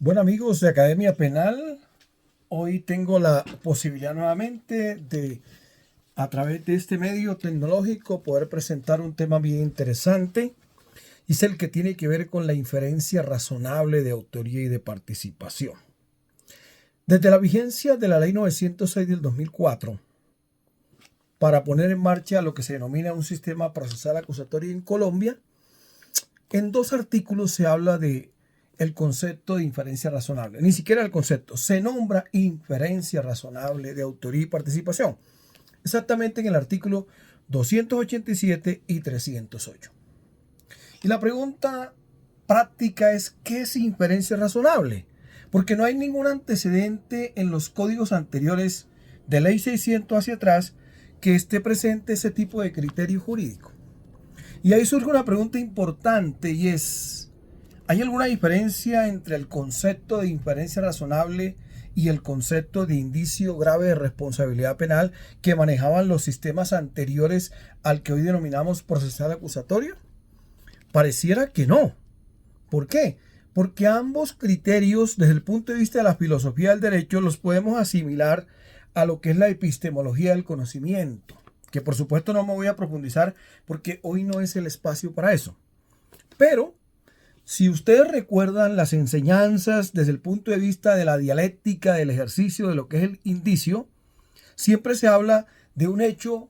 Bueno amigos de Academia Penal, hoy tengo la posibilidad nuevamente de, a través de este medio tecnológico, poder presentar un tema bien interesante. Y es el que tiene que ver con la inferencia razonable de autoría y de participación. Desde la vigencia de la Ley 906 del 2004, para poner en marcha lo que se denomina un sistema procesal acusatorio en Colombia, en dos artículos se habla de el concepto de inferencia razonable. Ni siquiera el concepto, se nombra inferencia razonable de autoría y participación. Exactamente en el artículo 287 y 308. Y la pregunta práctica es, ¿qué es inferencia razonable? Porque no hay ningún antecedente en los códigos anteriores de Ley 600 hacia atrás que esté presente ese tipo de criterio jurídico. Y ahí surge una pregunta importante y es, ¿hay alguna diferencia entre el concepto de inferencia razonable y el concepto de indicio grave de responsabilidad penal que manejaban los sistemas anteriores al que hoy denominamos procesal acusatorio? Pareciera que no. ¿Por qué? Porque ambos criterios, desde el punto de vista de la filosofía del derecho, los podemos asimilar a lo que es la epistemología del conocimiento, que por supuesto no me voy a profundizar porque hoy no es el espacio para eso. Pero si ustedes recuerdan las enseñanzas desde el punto de vista de la dialéctica, del ejercicio de lo que es el indicio, siempre se habla de un hecho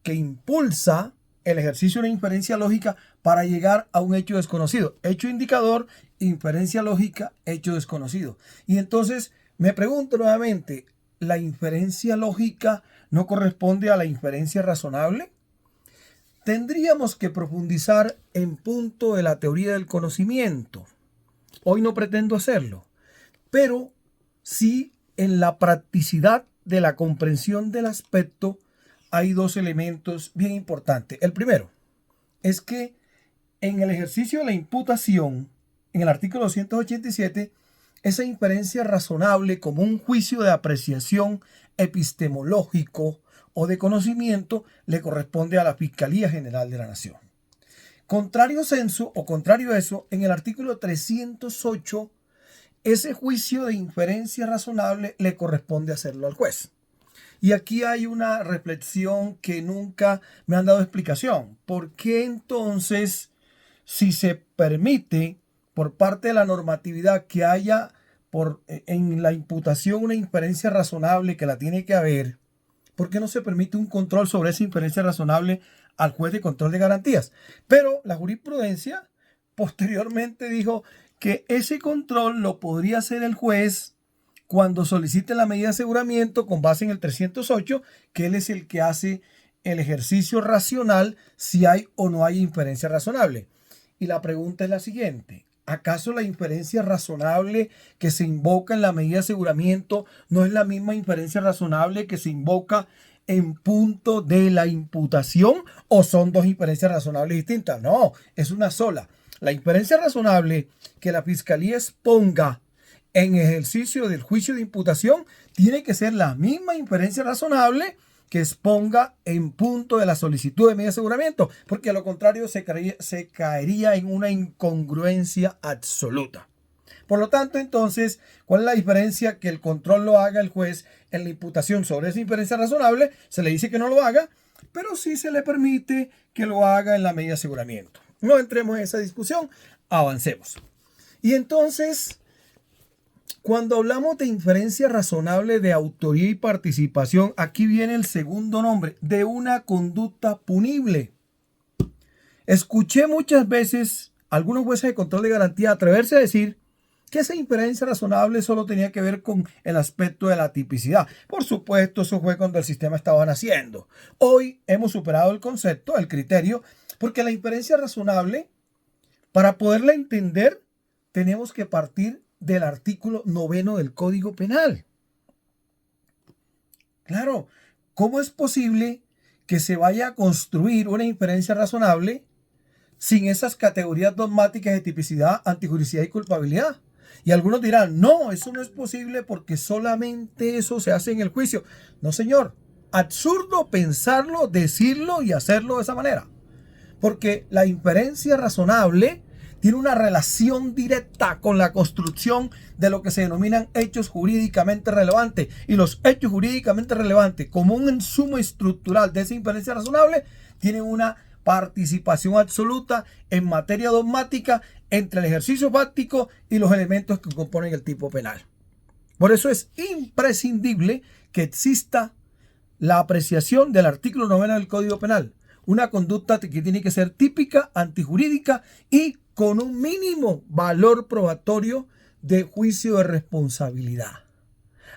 que impulsa el ejercicio de una inferencia lógica para llegar a un hecho desconocido. Hecho indicador, inferencia lógica, hecho desconocido. Y entonces me pregunto nuevamente, ¿la inferencia lógica no corresponde a la inferencia razonable? Tendríamos que profundizar en punto de la teoría del conocimiento. Hoy no pretendo hacerlo, pero sí en la practicidad de la comprensión del aspecto hay dos elementos bien importantes. El primero es que en el ejercicio de la imputación, en el artículo 287, esa inferencia razonable como un juicio de apreciación epistemológico o de conocimiento le corresponde a la Fiscalía General de la Nación. Contrario censo o contrario a eso, en el artículo 308, ese juicio de inferencia razonable le corresponde hacerlo al juez. Y aquí hay una reflexión que nunca me han dado explicación. ¿Por qué entonces, si se permite por parte de la normatividad que haya en la imputación una inferencia razonable que la tiene que haber, por qué no se permite un control sobre esa inferencia razonable al juez de control de garantías? Pero la jurisprudencia posteriormente dijo que ese control lo podría hacer el juez cuando solicite la medida de aseguramiento con base en el 308, que él es el que hace el ejercicio racional si hay o no hay inferencia razonable. Y la pregunta es la siguiente: ¿acaso la inferencia razonable que se invoca en la medida de aseguramiento no es la misma inferencia razonable que se invoca en punto de la imputación, o son dos inferencias razonables distintas? No, es una sola. La inferencia razonable que la fiscalía exponga en ejercicio del juicio de imputación tiene que ser la misma inferencia razonable que exponga en punto de la solicitud de medida de aseguramiento, porque a lo contrario se caería en una incongruencia absoluta. Por lo tanto, entonces, ¿cuál es la diferencia? Que el control lo haga el juez en la imputación sobre esa inferencia razonable. Se le dice que no lo haga, pero sí se le permite que lo haga en la medida de aseguramiento. No entremos en esa discusión, avancemos. Y entonces, cuando hablamos de inferencia razonable de autoría y participación, aquí viene el segundo nombre, de una conducta punible. Escuché muchas veces a algunos jueces de control de garantía atreverse a decir que esa inferencia razonable solo tenía que ver con el aspecto de la tipicidad. Por supuesto, eso fue cuando el sistema estaba naciendo. Hoy hemos superado el concepto, el criterio, porque la inferencia razonable, para poderla entender, tenemos que partir del artículo 9 del Código Penal. Claro, ¿cómo es posible que se vaya a construir una inferencia razonable sin esas categorías dogmáticas de tipicidad, antijuricidad y culpabilidad? Y algunos dirán, no, eso no es posible porque solamente eso se hace en el juicio. No, señor, absurdo pensarlo, decirlo y hacerlo de esa manera. Porque la inferencia razonable tiene una relación directa con la construcción de lo que se denominan hechos jurídicamente relevantes. Y los hechos jurídicamente relevantes, como un insumo estructural de esa inferencia razonable, tienen una participación absoluta en materia dogmática entre el ejercicio fáctico y los elementos que componen el tipo penal. Por eso es imprescindible que exista la apreciación del artículo 9 del Código Penal, una conducta que tiene que ser típica, antijurídica y con un mínimo valor probatorio de juicio de responsabilidad.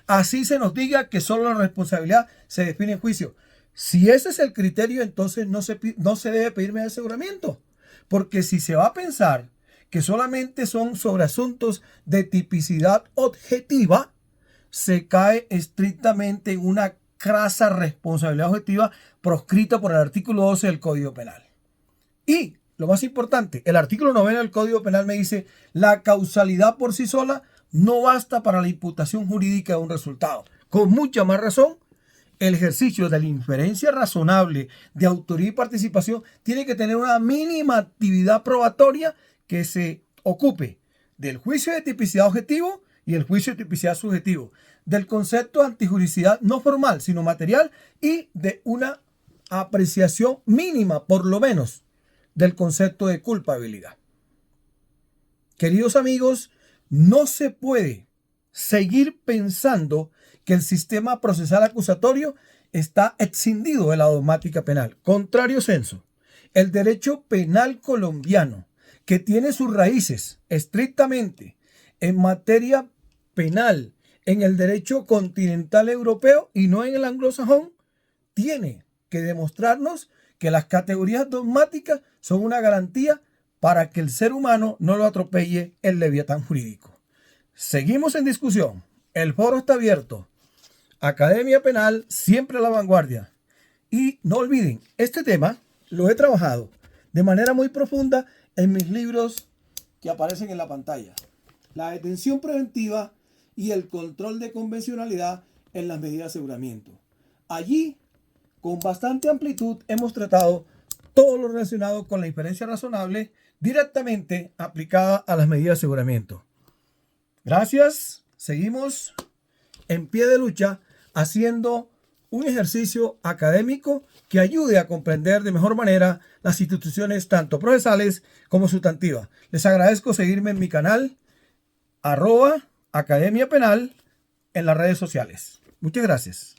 Así se nos diga que solo la responsabilidad se define en juicio. Si ese es el criterio, entonces no se debe pedirme aseguramiento, porque si se va a pensar que solamente son sobre asuntos de tipicidad objetiva, se cae estrictamente en una crasa responsabilidad objetiva proscrita por el artículo 12 del Código Penal. Y lo más importante, el artículo 9 del Código Penal me dice: la causalidad por sí sola no basta para la imputación jurídica de un resultado. Con mucha más razón, el ejercicio de la inferencia razonable de autoría y participación tiene que tener una mínima actividad probatoria que se ocupe del juicio de tipicidad objetivo y el juicio de tipicidad subjetivo, del concepto de antijuricidad no formal, sino material, y de una apreciación mínima, por lo menos, del concepto de culpabilidad. Queridos amigos, no se puede seguir pensando que el sistema procesal acusatorio está escindido de la dogmática penal. Contrario sensu, el derecho penal colombiano, que tiene sus raíces estrictamente en materia penal en el derecho continental europeo y no en el anglosajón, tiene que demostrarnos que las categorías dogmáticas son una garantía para que el ser humano no lo atropelle el leviatán jurídico. Seguimos en discusión. El foro está abierto. Academia Penal, siempre a la vanguardia. Y no olviden, este tema lo he trabajado de manera muy profunda en mis libros que aparecen en la pantalla. La detención preventiva y el control de convencionalidad en las medidas de aseguramiento. Allí, con bastante amplitud, hemos tratado todo lo relacionado con la inferencia razonable directamente aplicada a las medidas de aseguramiento. Gracias. Seguimos en pie de lucha haciendo un ejercicio académico que ayude a comprender de mejor manera las instituciones tanto procesales como sustantivas. Les agradezco seguirme en mi canal @Academia Penal en las redes sociales. Muchas gracias.